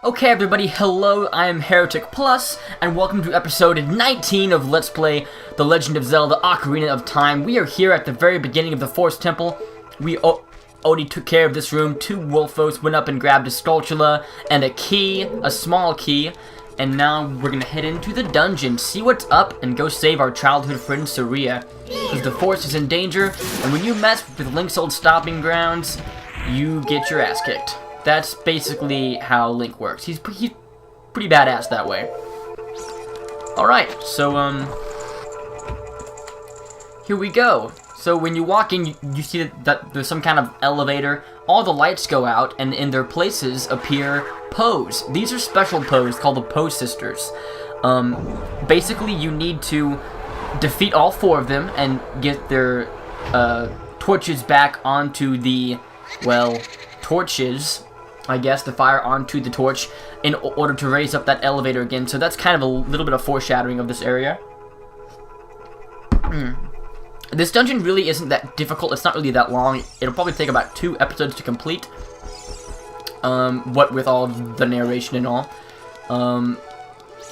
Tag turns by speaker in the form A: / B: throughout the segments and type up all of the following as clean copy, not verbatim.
A: Okay everybody, hello, I am HereticPlus, and welcome to episode 19 of Let's Play The Legend of Zelda Ocarina of Time. We are here at the very beginning of the Forest Temple. We already took care of this room. Two wolfos went up and grabbed a spatula and a key, a small key, and now we're gonna head into the dungeon, see what's up, and go save our childhood friend Saria. Because the forest is in danger, and when you mess with Link's old stomping grounds, you get your ass kicked. That's basically how Link works. He's pretty badass that way. Alright, so, here we go. So when you walk in, you see that there's some kind of elevator. All the lights go out, and in their places appear Poes. These are special Poes called the Poe Sisters. Basically, you need to defeat all four of them and get their, torches back onto the, well, torches, I guess, the fire onto the torch in order to raise up that elevator again. So that's kind of a little bit of foreshadowing of this area. This dungeon really isn't that difficult. It's not really that long. It'll probably take about 2 episodes to complete. What with all the narration and all.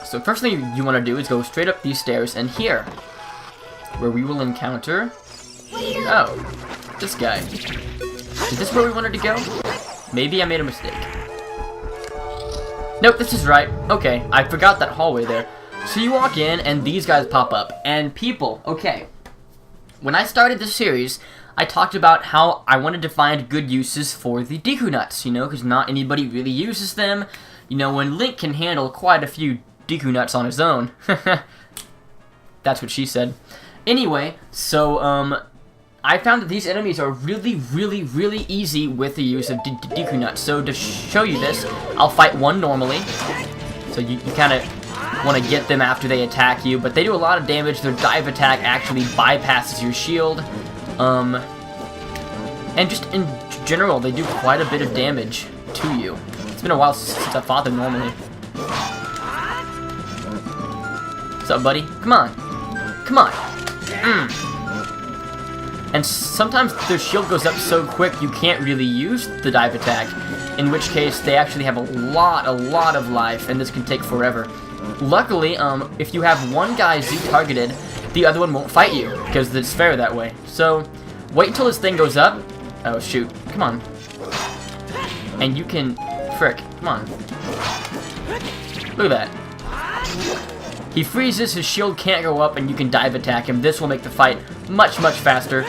A: So first thing you want to do is go straight up these stairs, and here, where we will encounter... Oh, this guy. Is this where we wanted to go? Maybe I made a mistake. Nope, this is right. Okay, I forgot that hallway there. So you walk in, and these guys pop up. And people, okay. When I started this series, I talked about how I wanted to find good uses for the Deku Nuts, you know, because not anybody really uses them. You know, when Link can handle quite a few Deku Nuts on his own. That's what she said. Anyway, so, I found that these enemies are really easy with the use of Deku Nuts. So to show you this, I'll fight one normally. So you kind of want to get them after they attack you, but they do a lot of damage. Their dive attack actually bypasses your shield. And just in general, they do quite a bit of damage to you. It's been a while since I fought them normally. What's up, buddy? Come on. Come on. And sometimes their shield goes up so quick you can't really use the dive attack, in which case they actually have a lot of life, and this can take forever. Luckily, if you have one guy Z-targeted, the other one won't fight you, because it's fair that way. So, wait until this thing goes up. Oh, shoot. Come on. And you can... Frick. Come on. Look at that. He freezes, his shield can't go up, and you can dive attack him. This will make the fight much faster.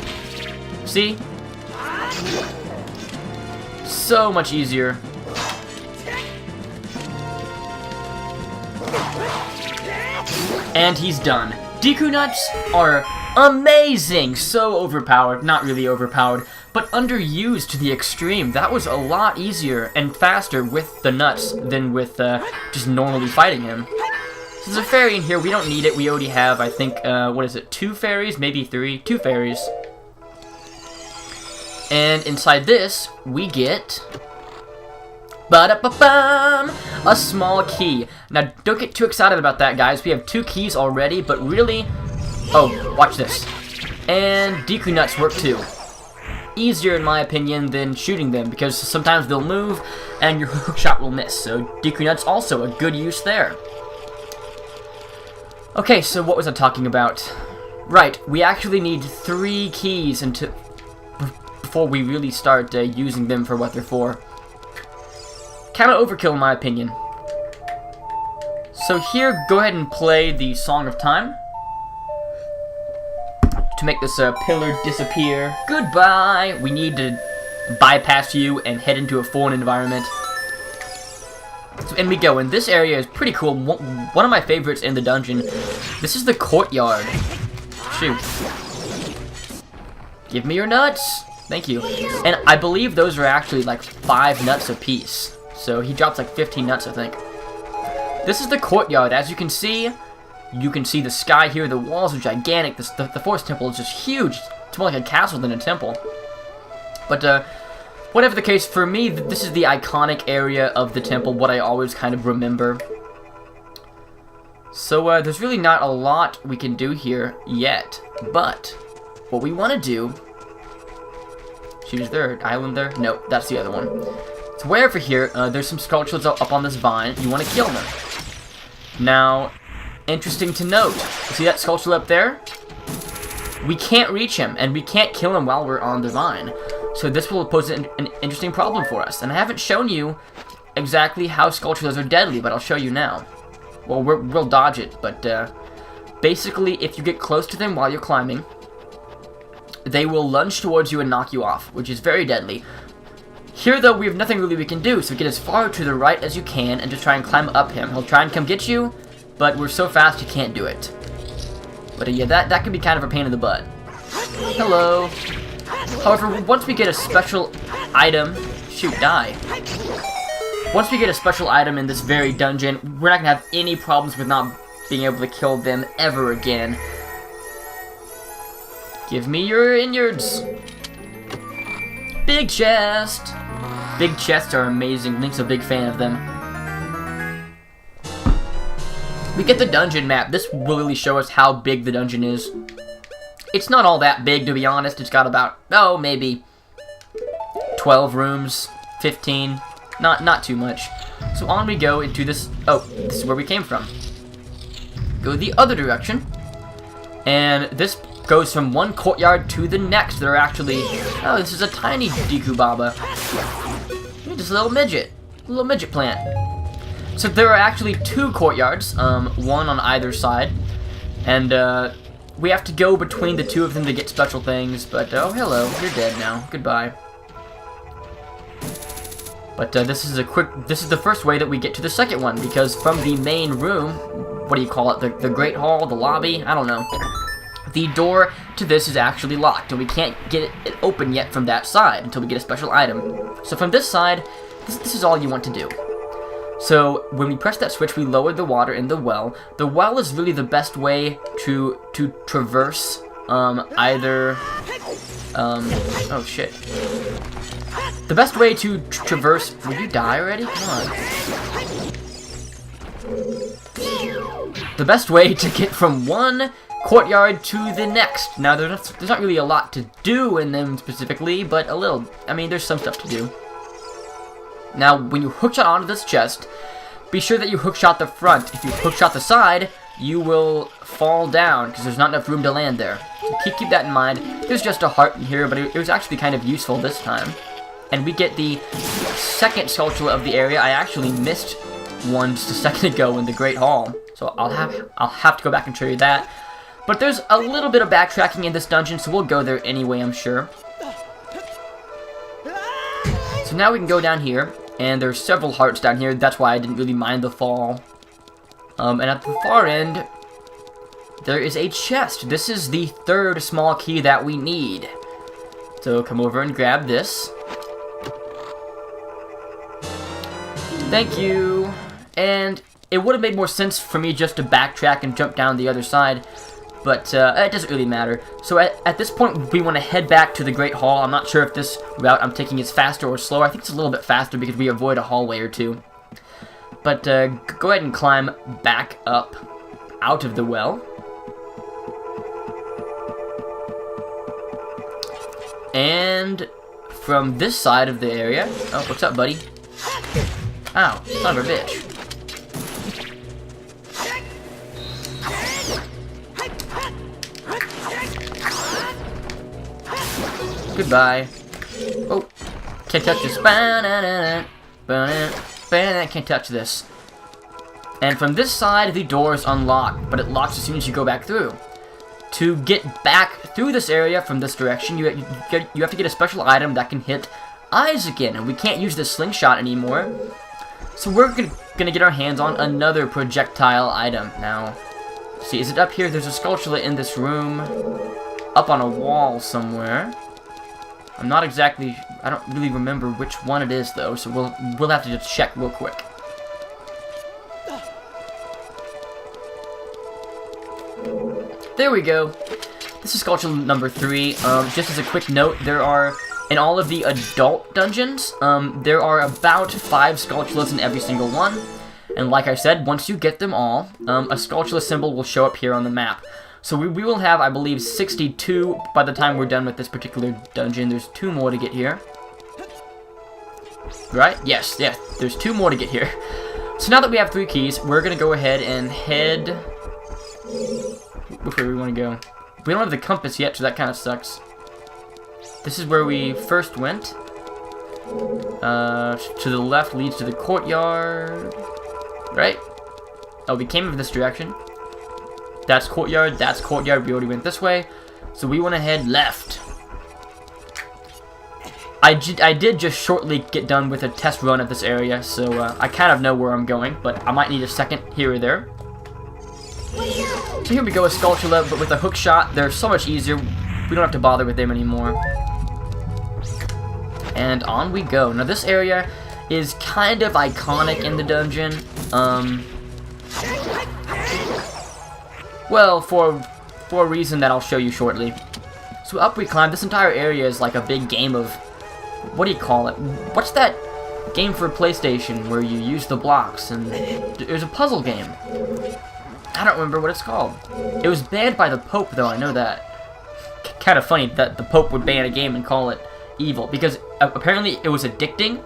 A: See? So much easier. And he's done. Deku Nuts are amazing! So overpowered. Not really overpowered, but underused to the extreme. That was a lot easier and faster with the nuts than with just normally fighting him. There's a fairy in here. We don't need it. We already have, I think, what is it? 2 fairies? Maybe 3. 2 fairies. And inside this, we get... Ba-da-ba-bum! A small key. Now, don't get too excited about that, guys. We have 2 keys already, but really... Oh, watch this. And Deku Nuts work too. Easier, in my opinion, than shooting them, because sometimes they'll move, and your hook shot will miss. So, Deku Nuts also a good use there. Okay, so what was I talking about? Right, we actually need 3 keys before we really start using them for what they're for. Kind of overkill in my opinion. So here, go ahead and play the Song of Time to make this pillar disappear. Goodbye! We need to bypass you and head into a foreign environment. So, and we go, and this area is pretty cool. One of my favorites in the dungeon. This is the courtyard. Shoot. Give me your nuts. Thank you. And I believe those are actually like 5 nuts apiece. So he drops like 15 nuts, I think. This is the courtyard. As you can see the sky here. The walls are gigantic. The Forest Temple is just huge. It's more like a castle than a temple. But, whatever the case, for me, this is the iconic area of the temple, what I always kind of remember. So, there's really not a lot we can do here yet, but what we want to do... Shoot, is there an island there? Nope, that's the other one. So way over here, there's some Skulltulas up on this vine. You want to kill them. Now, interesting to note, you see that Skulltula up there? We can't reach him, and we can't kill him while we're on the vine. So this will pose an interesting problem for us. And I haven't shown you exactly how Skulltulas are deadly, but I'll show you now. Well, we'll dodge it, but basically, if you get close to them while you're climbing, they will lunge towards you and knock you off, which is very deadly. Here, though, we have nothing really we can do, so get as far to the right as you can and just try and climb up him. He'll try and come get you, but we're so fast you can't do it. But yeah, that can be kind of a pain in the butt. Hello. However, once we get a special item... Shoot, die. Once we get a special item in this very dungeon, we're not going to have any problems with not being able to kill them ever again. Give me your innards. Big chest. Big chests are amazing. Link's a big fan of them. We get the dungeon map. This will really show us how big the dungeon is. It's not all that big, to be honest. It's got about, oh, maybe 12 rooms, 15. Not too much. So on we go into this. Oh, this is where we came from. Go the other direction. And this goes from one courtyard to the next. There are actually... Oh, this is a tiny Deku Baba. Just a little midget. A little midget plant. So there are actually two courtyards. One on either side. And we have to go between the two of them to get special things. But, oh, hello. You're dead now. Goodbye. But this is the first way that we get to the second one, because from the main room, what do you call it, the Great Hall, the lobby, I don't know, the door to this is actually locked, and we can't get it open yet from that side until we get a special item. So from this side, this is all you want to do. So when we press that switch, we lower the water in the well. The well is really the best way to traverse either... oh shit. The best way to traverse... Will you die already? Come on. The best way to get from one courtyard to the next. Now, there's not really a lot to do in them specifically, but a little. I mean, there's some stuff to do. Now, when you hookshot onto this chest, be sure that you hookshot the front. If you hookshot the side, you will fall down, because there's not enough room to land there. So keep that in mind. There's just a heart in here, but it was actually kind of useful this time. And we get the second Skulltula of the area. I actually missed one just a second ago in the Great Hall, so I'll have to go back and show you that. But there's a little bit of backtracking in this dungeon, so we'll go there anyway, I'm sure. So now we can go down here, and there's several hearts down here. That's why I didn't really mind the fall. And at the far end, there is a chest. This is the third small key that we need. So come over and grab this. Thank you. And it would have made more sense for me just to backtrack and jump down the other side, but it doesn't really matter. So at this point, we want to head back to the Great Hall. I'm not sure if this route I'm taking is faster or slower. I think it's a little bit faster because we avoid a hallway or two. But go ahead and climb back up out of the well. And from this side of the area... Oh, what's up, buddy? Ow, son of a bitch. Goodbye. Oh, can't touch this. Can't touch this. And from this side, the door is unlocked, but it locks as soon as you go back through. To get back through this area from this direction, you have to get a special item that can hit eyes again, and we can't use the slingshot anymore. So we're gonna get our hands on another projectile item. Now, see, is it up here? There's a Skulltula in this room, up on a wall somewhere. I'm not exactly, I don't really remember which one it is though, so we'll have to just check real quick. There we go. This is Skulltula number 3. Just as a quick note, there are, in all of the adult dungeons, there are about 5 Skulltulas in every single one. And like I said, once you get them all, a Skulltula symbol will show up here on the map. So we will have, I believe, 62 by the time we're done with this particular dungeon. There's 2 more to get here. Right? Yes, yes. There's 2 more to get here. So now that we have 3 keys, we're gonna go ahead and head... Which way we want to go? We don't have the compass yet, so that kind of sucks. This is where we first went. To the left leads to the courtyard. Right? Oh, we came in this direction. That's courtyard, that's courtyard. We already went this way. So we want to head left. I did just shortly get done with a test run of this area, so I kind of know where I'm going, but I might need a second here or there. So here we go with Skulltula, but with a hook shot, they're so much easier. We don't have to bother with them anymore. And on we go. Now this area is kind of iconic in the dungeon. Well, for a reason that I'll show you shortly. So up we climb. This entire area is like a big game of... What do you call it? What's that game for PlayStation where you use the blocks and there's a puzzle game? I don't remember what it's called. It was banned by the Pope, though, I know that. Kind of funny that the Pope would ban a game and call it evil, because apparently it was addicting,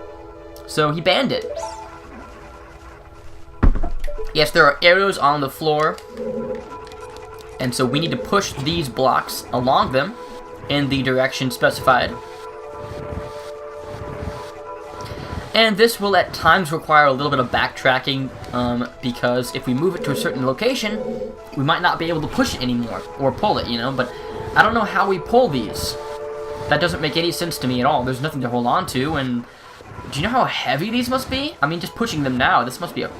A: so he banned it. Yes, there are arrows on the floor, and so we need to push these blocks along them in the direction specified. And this will at times require a little bit of backtracking, because if we move it to a certain location, we might not be able to push it anymore, or pull it, you know, but I don't know how we pull these. That doesn't make any sense to me at all. There's nothing to hold on to, and do you know how heavy these must be? I mean, just pushing them now, this must be a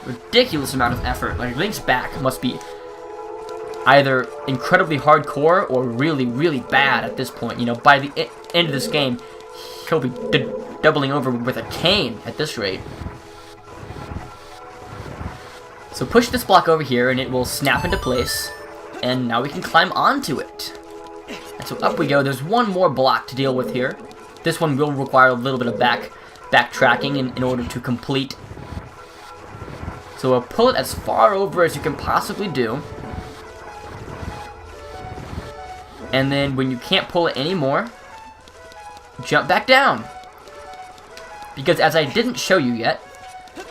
A: ridiculous amount of effort. Like, Link's back must be either incredibly hardcore or really, really bad at this point. You know, by the end of this game, he'll be doubling over with a cane at this rate. So push this block over here and it will snap into place, and now we can climb onto it. And so up we go. There's one more block to deal with here. This one will require a little bit of backtracking in order to complete. So we'll pull it as far over as you can possibly do. And then when you can't pull it anymore, jump back down. Because as I didn't show you yet,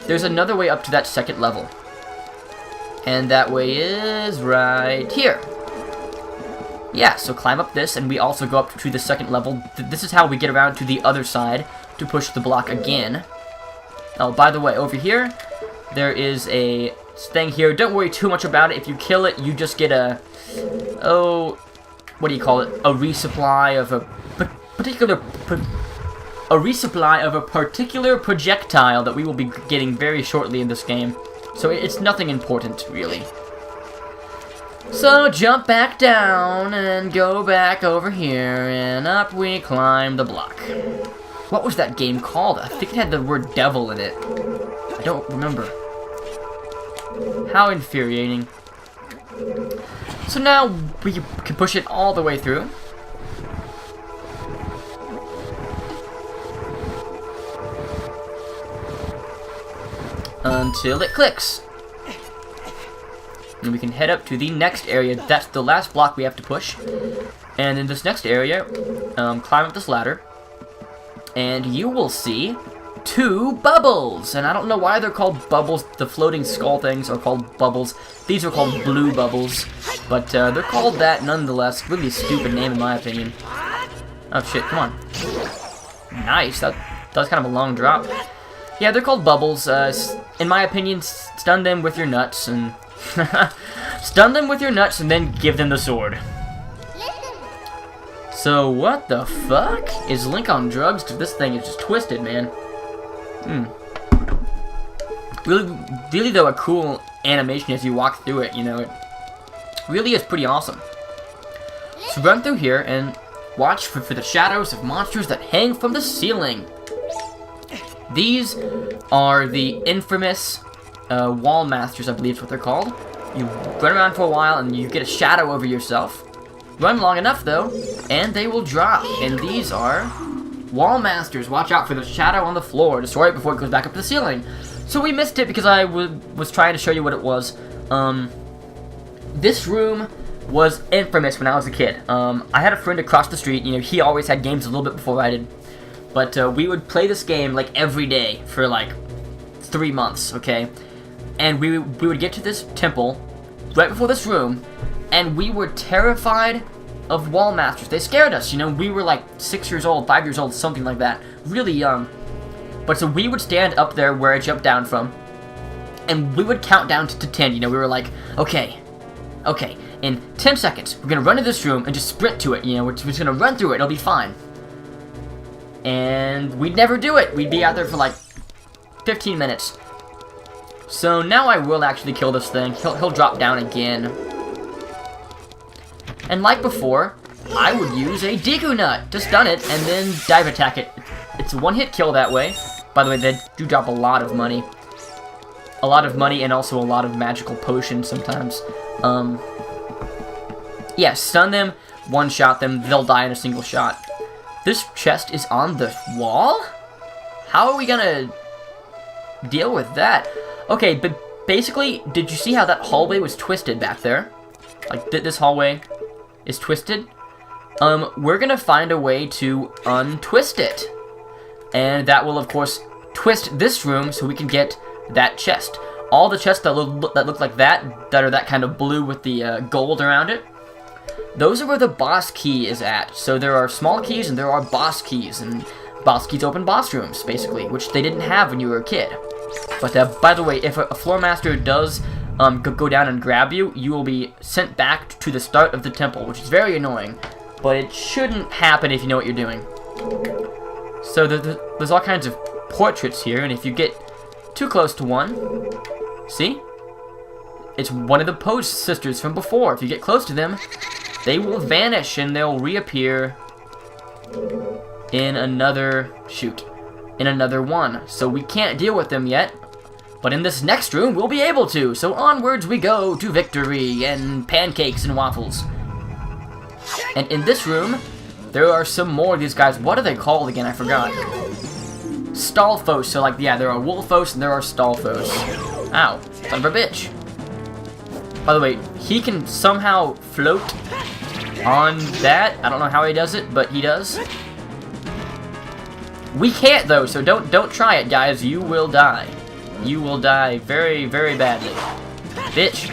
A: there's another way up to that second level. And that way is right here. Yeah, so climb up this, and we also go up to the second level. This is how we get around to the other side to push the block again. Oh, by the way, over here, there is a thing here. Don't worry too much about it. If you kill it, you just get a... Oh, what do you call it? A resupply of a particular... A resupply of a particular projectile that we will be getting very shortly in this game. So it's nothing important, really. So jump back down and go back over here, and up we climb the block. What was that game called? I think it had the word devil in it. I don't remember. How infuriating. So now we can push it all the way through. Until it clicks. And we can head up to the next area. That's the last block we have to push. And in this next area, climb up this ladder. And you will see 2 bubbles. And I don't know why they're called bubbles. The floating skull things are called bubbles. These are called blue bubbles. But they're called that nonetheless. Really stupid name in my opinion. Oh shit, come on. Nice, that was kind of a long drop. Yeah, they're called bubbles. In my opinion, stun them with your nuts and... Stun them with your nuts and then give them the sword. So what the fuck? Is Link on drugs? Cause this thing is just twisted, man. Really though, a cool animation as you walk through it, you know. It really is pretty awesome. So run through here and watch for the shadows of monsters that hang from the ceiling. These are the infamous wall masters, I believe is what they're called. You run around for a while and you get a shadow over yourself. Run long enough though, and they will drop. And these are wall masters. Watch out for the shadow on the floor. Destroy it before it goes back up to the ceiling. So we missed it because I was trying to show you what it was. This room was infamous when I was a kid. I had a friend across the street. You know, he always had games a little bit before I did. but we would play this game like every day for like 3 months, okay? And we would get to this temple right before this room, and we were terrified of wall masters. They scared us, you know. We were like 6 years old, 5 years old, something like that, really young. But so we would stand up there where I jumped down from, and we would count down to 10. You know, we were like, okay, in 10 seconds, we're gonna run to this room and just sprint to it. You know, we're just gonna run through it. It'll be fine. And we'd never do it. We'd be out there for like 15 minutes. So now I will actually kill this thing. He'll drop down again. And like before, I would use a Deku Nut to stun it and then dive attack it. It's a one-hit kill that way. By the way, they do drop a lot of money. A lot of money and also a lot of magical potions sometimes. Yeah, stun them, one-shot them, they'll die in a single shot. This chest is on the wall? How are we gonna deal with that? Okay, but basically, did you see how that hallway was twisted back there? Like, this hallway is twisted? We're gonna find a way to untwist it. And that will, of course, twist this room so we can get that chest. All the chests that look like that are that kind of blue with the gold around it, those are where the boss key is at. So there are small keys and there are boss keys, and boss keys open boss rooms, basically, which they didn't have when you were a kid. But by the way, if a floor master does go down and grab you, you will be sent back to the start of the temple, which is very annoying, but it shouldn't happen if you know what you're doing. So there's all kinds of portraits here, and if you get too close to one, see? It's one of the Pose sisters from before. If you get close to them, they will vanish and they'll reappear in another one. So we can't deal with them yet, but in this next room, we'll be able to. So onwards we go to victory and pancakes and waffles. And in this room, there are some more of these guys. What are they called again? I forgot. Stallfoes. So, like, yeah, there are Wolfos and there are Stallfoes. Ow. Son of a bitch. By the way, he can somehow float on that. I don't know how he does it, but he does. We can't, though, so don't try it, guys. You will die. You will die very, very badly. Bitch.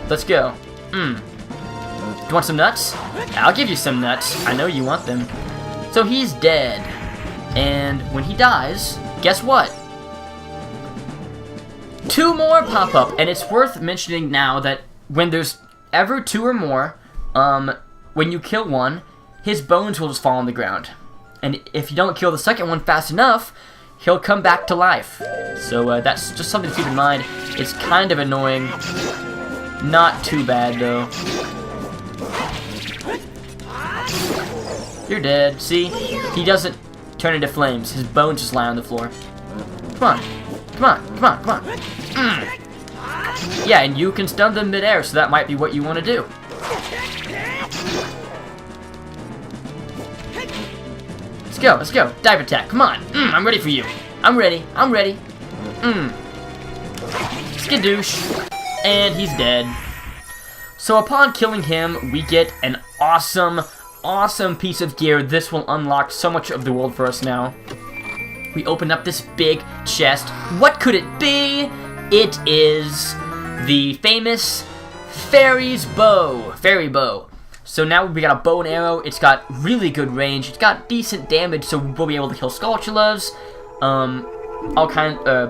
A: Let's go. You want some nuts? I'll give you some nuts. I know you want them. So he's dead. And when he dies, guess what? 2 more pop up. And it's worth mentioning now that when there's ever 2 or more, when you kill one, his bones will just fall on the ground. And if you don't kill the second one fast enough, he'll come back to life. So that's just something to keep in mind. It's kind of annoying. Not too bad, though. You're dead. See? He doesn't turn into flames. His bones just lie on the floor. Come on. Come on. Come on. Come on. Yeah, and you can stun them midair, so that might be what you want to do. Let's go. Let's go. Dive attack. Come on. I'm ready for you. I'm ready. I'm ready. Skadoosh. And he's dead. So upon killing him, we get an awesome piece of gear. This will unlock so much of the world for us now. We open up this big chest. What could it be? It is the famous fairy bow. So now we got a bow and arrow. It's got really good range. It's got decent damage, so we'll be able to kill Skulltulas,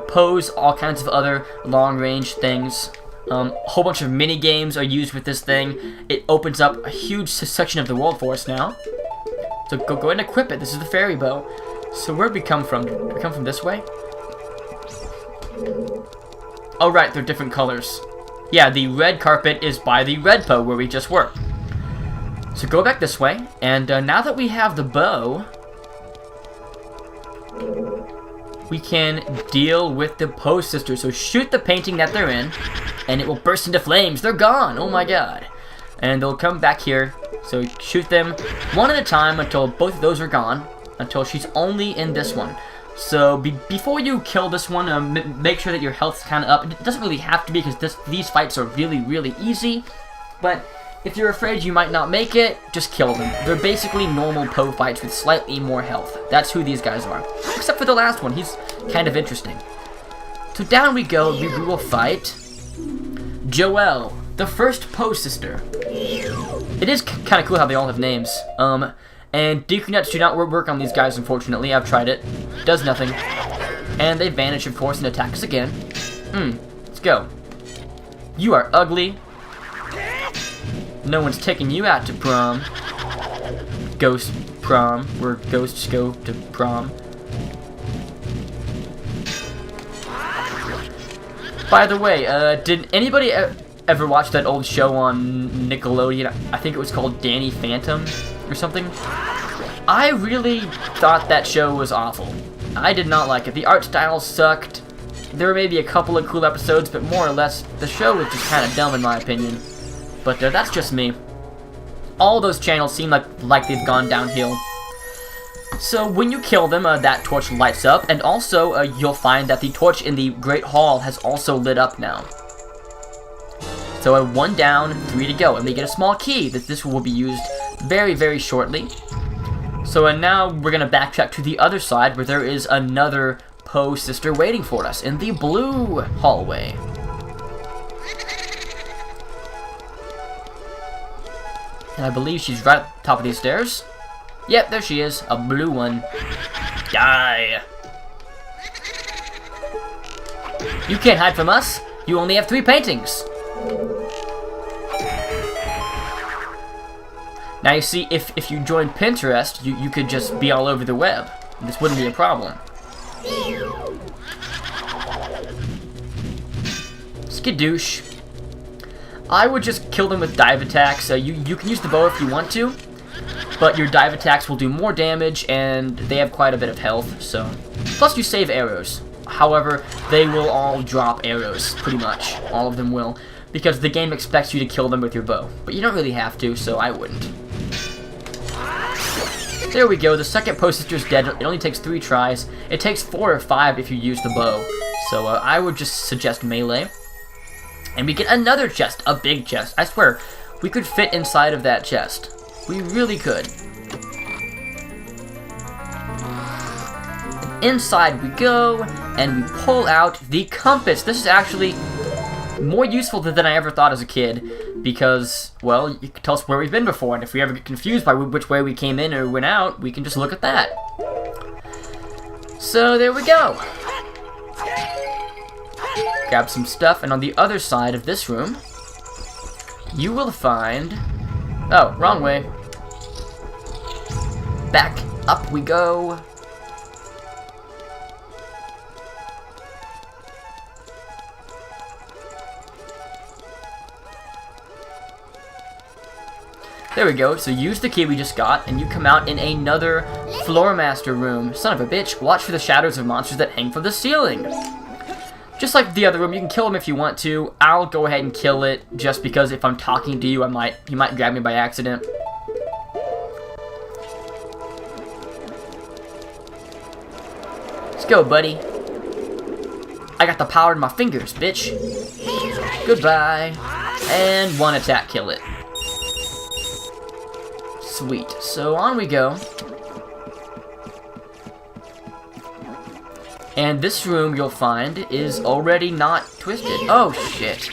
A: Pose, all kinds of other long-range things. A whole bunch of mini games are used with this thing. It opens up a huge section of the world for us now. So go ahead and equip it. This is the fairy bow. So where'd we come from? Did we come from this way? Oh right, they're different colors. Yeah, the red carpet is by the red bow where we just were. So go back this way, and now that we have the bow, we can deal with the Pose sisters. So shoot the painting that they're in, and it will burst into flames. They're gone. Oh my god. And they'll come back here. So shoot them one at a time until both of those are gone. Until she's only in this one. So before you kill this one, make sure that your health's kind of up. It doesn't really have to be because these fights are really, really easy. But If you're afraid you might not make it, just kill them. They're basically normal Poe fights with slightly more health. That's who these guys are. Except for the last one, he's kind of interesting. So down we go, we will fight Joelle, the first Poe sister. It is kind of cool how they all have names. And DQ nets do not work on these guys, unfortunately. I've tried it. Does nothing. And they vanish, of course, and attack us again. Let's go. You are ugly. No one's taking you out to prom. Ghost prom, where ghosts go to prom. By the way, did anybody ever watch that old show on Nickelodeon? I think it was called Danny Phantom or something. I really thought that show was awful. I did not like it. The art style sucked. There were maybe a couple of cool episodes, but more or less, the show was just kind of dumb in my opinion. But that's just me. All those channels seem like they've gone downhill. So when you kill them, that torch lights up, and also you'll find that the torch in the Great Hall has also lit up now. So 1 down, 3 to go, and we get a small key that this will be used very, very shortly. So now we're going to backtrack to the other side where there is another Poe sister waiting for us in the blue hallway. And I believe she's right at the top of these stairs. Yep, there she is. A blue one. Die! You can't hide from us. You only have 3 paintings. Now you see, if you join Pinterest, you could just be all over the web. This wouldn't be a problem. Skadoosh. I would just kill them with dive attacks. You can use the bow if you want to, but your dive attacks will do more damage, and they have quite a bit of health, so... Plus you save arrows. However, they will all drop arrows, pretty much. All of them will, because the game expects you to kill them with your bow. But you don't really have to, so I wouldn't. There we go, the second Poe sister's dead. It only takes 3 tries. It takes 4 or 5 if you use the bow. So I would just suggest melee. And we get another chest, a big chest. I swear, we could fit inside of that chest. We really could. And inside we go, and we pull out the compass. This is actually more useful than I ever thought as a kid, because, well, you can tell us where we've been before, and if we ever get confused by which way we came in or went out, we can just look at that. So there we go. Grab some stuff, and on the other side of this room, you will find... Oh, wrong way. Back up we go. There we go, so use the key we just got, and you come out in another Floor Master room. Son of a bitch, watch for the shadows of monsters that hang from the ceiling. Just like the other room, you can kill them if you want to. I'll go ahead and kill it, just because if I'm talking to you, you might grab me by accident. Let's go, buddy. I got the power in my fingers, bitch. Goodbye. And 1 attack, kill it. Sweet. So on we go. And this room, you'll find, is already not twisted. Oh, shit.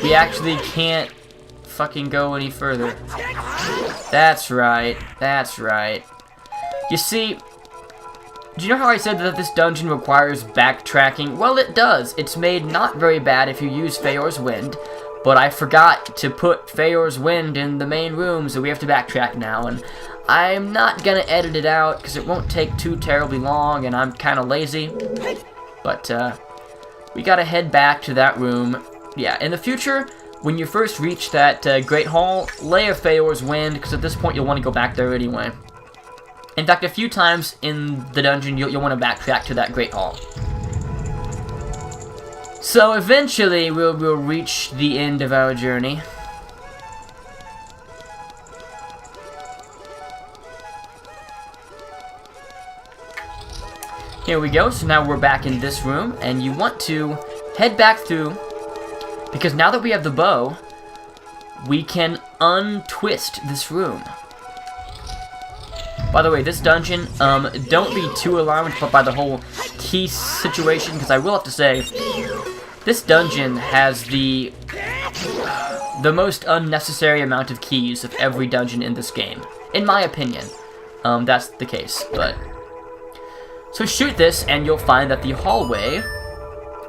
A: We actually can't fucking go any further. That's right. That's right. You see, do you know how I said that this dungeon requires backtracking? Well, it does. It's made not very bad if you use Feyor's Wind, but I forgot to put Feyor's Wind in the main room, so we have to backtrack now, and I'm not gonna edit it out, because it won't take too terribly long, and I'm kinda lazy. But, we gotta head back to that room. Yeah, in the future, when you first reach that Great Hall, lay a Feyor's Wind, because at this point you'll want to go back there anyway. In fact, a few times in the dungeon, you'll want to backtrack to that Great Hall. So eventually, we'll reach the end of our journey. Here we go, so now we're back in this room, and you want to head back through, because now that we have the bow, we can untwist this room. By the way, this dungeon, don't be too alarmed by the whole key situation, because I will have to say, this dungeon has the most unnecessary amount of keys of every dungeon in this game. In my opinion, that's the case, but... So shoot this, and you'll find that the hallway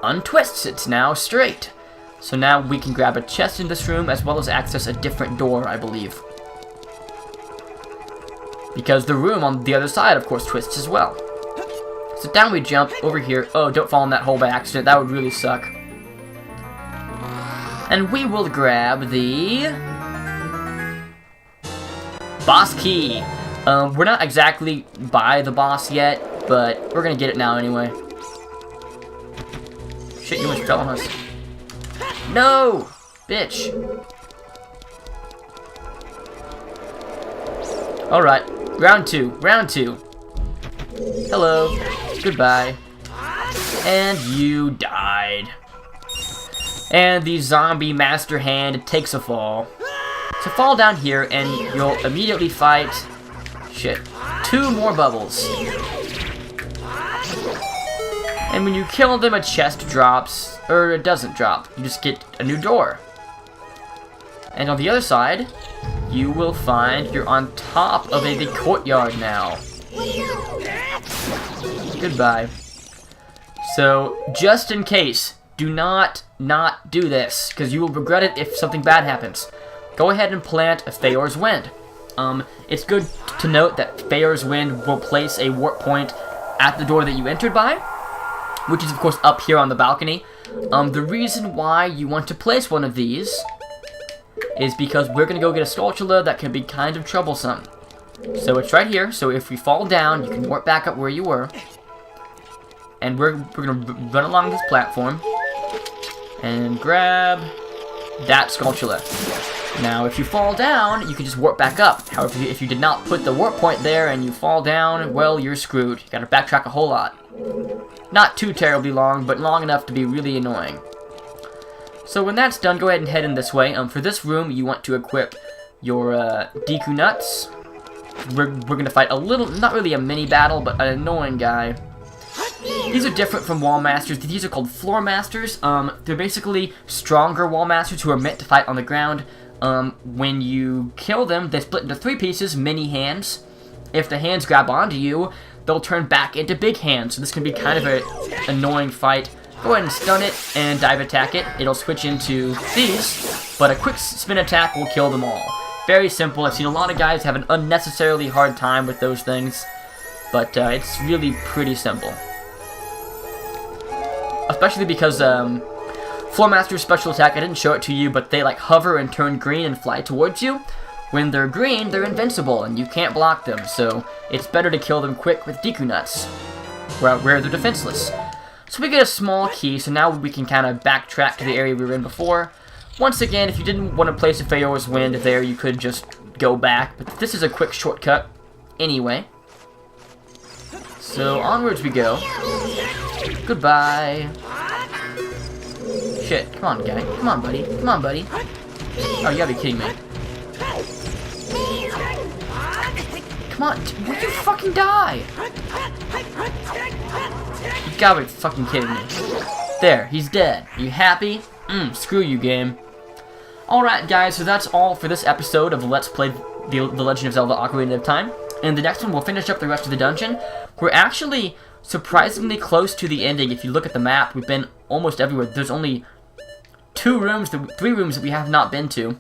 A: untwists. It's now straight. So now we can grab a chest in this room, as well as access a different door, I believe. Because the room on the other side, of course, twists as well. So down we jump over here. Oh, don't fall in that hole by accident. That would really suck. And we will grab the boss key. We're not exactly by the boss yet, but we're gonna get it now anyway. Shit, you almost fell on us. No! Bitch. Alright, round two. Hello. Goodbye. And you died. And the zombie master hand takes a fall. So fall down here and you'll immediately fight... Shit. 2 more bubbles. And when you kill them, a chest drops. Or it doesn't drop. You just get a new door. And on the other side, you will find you're on top of the courtyard now. Goodbye. So, just in case, do not do this, because you will regret it if something bad happens. Go ahead and plant a Faor's Wind. It's good to note that Faor's Wind will place a warp point at the door that you entered by, which is of course up here on the balcony. The reason why you want to place one of these is because we're going to go get a Skulltula that can be kind of troublesome. So it's right here, so if we fall down, you can warp back up where you were. And we're going to run along this platform and grab that Skulltula. Now, if you fall down, you can just warp back up. However, if you did not put the warp point there and you fall down, well, you're screwed. You gotta backtrack a whole lot. Not too terribly long, but long enough to be really annoying. So when that's done, go ahead and head in this way. For this room, you want to equip your Deku Nuts. We're gonna fight a little, not really a mini battle, but an annoying guy. These are different from Wall Masters. These are called Floor Masters. They're basically stronger Wall Masters who are meant to fight on the ground. When you kill them, they split into 3 pieces, mini hands. If the hands grab onto you, they'll turn back into big hands. So this can be kind of an annoying fight. Go ahead and stun it and dive attack it. It'll switch into these, but a quick spin attack will kill them all. Very simple. I've seen a lot of guys have an unnecessarily hard time with those things, but it's really pretty simple. Especially because Floor Master's special attack, I didn't show it to you, but they like hover and turn green and fly towards you. When they're green, they're invincible and you can't block them, so it's better to kill them quick with Deku Nuts, where they're defenseless. So we get a small key, so now we can kind of backtrack to the area we were in before. Once again, if you didn't want to place a Faor's Wind there, you could just go back, but this is a quick shortcut anyway. So onwards we go. Goodbye. Shit, come on, guy. Come on, buddy. Come on, buddy. Oh, you gotta be kidding me. Come on, would you fucking die? You gotta be fucking kidding me. There, he's dead. Are you happy? Screw you, game. Alright, guys, so that's all for this episode of Let's Play The Legend of Zelda Ocarina of Time. In the next one, we'll finish up the rest of the dungeon. We're actually surprisingly close to the ending. If you look at the map, we've been almost everywhere. There's only 3 rooms that we have not been to.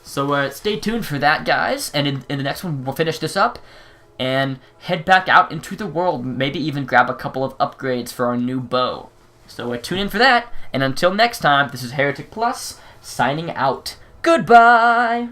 A: So stay tuned for that, guys. And in the next one, we'll finish this up and head back out into the world. Maybe even grab a couple of upgrades for our new bow. So tune in for that. And until next time, this is HereticPlus signing out. Goodbye!